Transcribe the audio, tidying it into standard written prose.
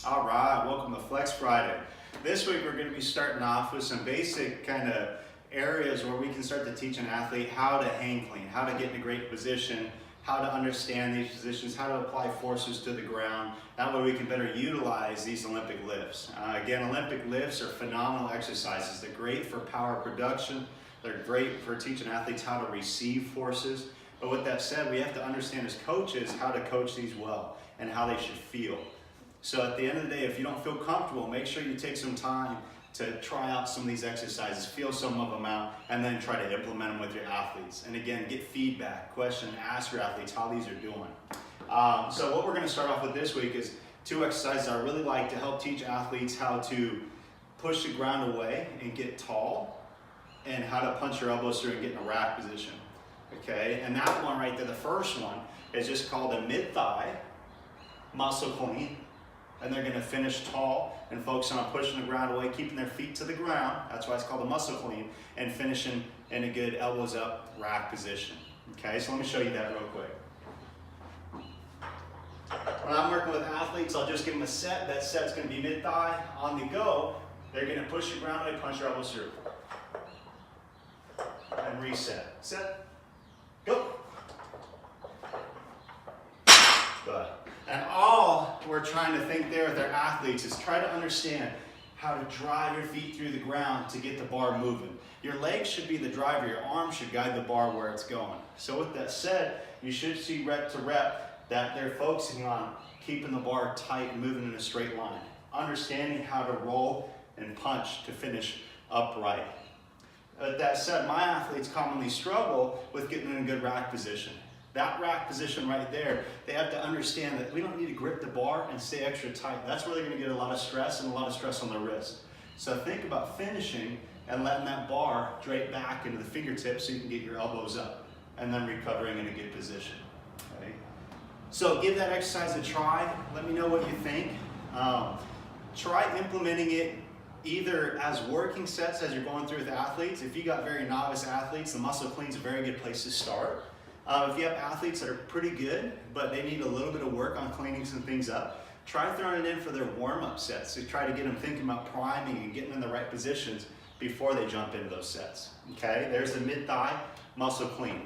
All right, welcome to Flex Friday. This week we're going to be starting off with some basic kind of areas where we can start to teach an athlete how to hang clean, how to get in a great position, how to understand these positions, how to apply forces to the ground. That way we can better utilize these Olympic lifts. Again, Olympic lifts are phenomenal exercises. They're great for power production. They're great for teaching athletes how to receive forces. But with that said, we have to understand as coaches how to coach these well and how they should feel. So at the end of the day, if you don't feel comfortable, make sure you take some time to try out some of these exercises, feel some of them out, and then try to implement them with your athletes. And again, get feedback, question, ask your athletes how these are doing. So what we're going to start off with this week is two exercises I really like to help teach athletes how to push the ground away and get tall, and how to punch your elbows through and get in a rack position. Okay, and that one right there, the first one, is just called a mid-thigh muscle clean. And they're going to finish tall and focus on pushing the ground away, keeping their feet to the ground. That's why it's called a muscle clean, and finishing in a good elbows up rack position. Okay, so let me show you that real quick. When I'm working with athletes, I'll just give them a set. That set's going to be mid-thigh. On the go, they're going to push the ground away, punch their elbows through. And reset. Set. Go. Good. And all we're trying to think there with our athletes is try to understand how to drive your feet through the ground to get the bar moving. Your legs should be the driver, your arms should guide the bar where it's going. So with that said, you should see rep to rep that they're focusing on keeping the bar tight and moving in a straight line. Understanding how to roll and punch to finish upright. That said, my athletes commonly struggle with getting in a good rack position. That rack position right there, they have to understand that we don't need to grip the bar and stay extra tight. That's where they're going to get a lot of stress and a lot of stress on their wrist. So think about finishing and letting that bar drape back into the fingertips so you can get your elbows up, and then recovering in a good position. Okay? So give that exercise a try. Let me know what you think. Try implementing it either as working sets as you're going through with athletes. If you got very novice athletes, the muscle clean is a very good place to start. If you have athletes that are pretty good, but they need a little bit of work on cleaning some things up, try throwing it in for their warm-up sets. So try to get them thinking about priming and getting in the right positions before they jump into those sets. Okay, there's the mid-thigh muscle clean.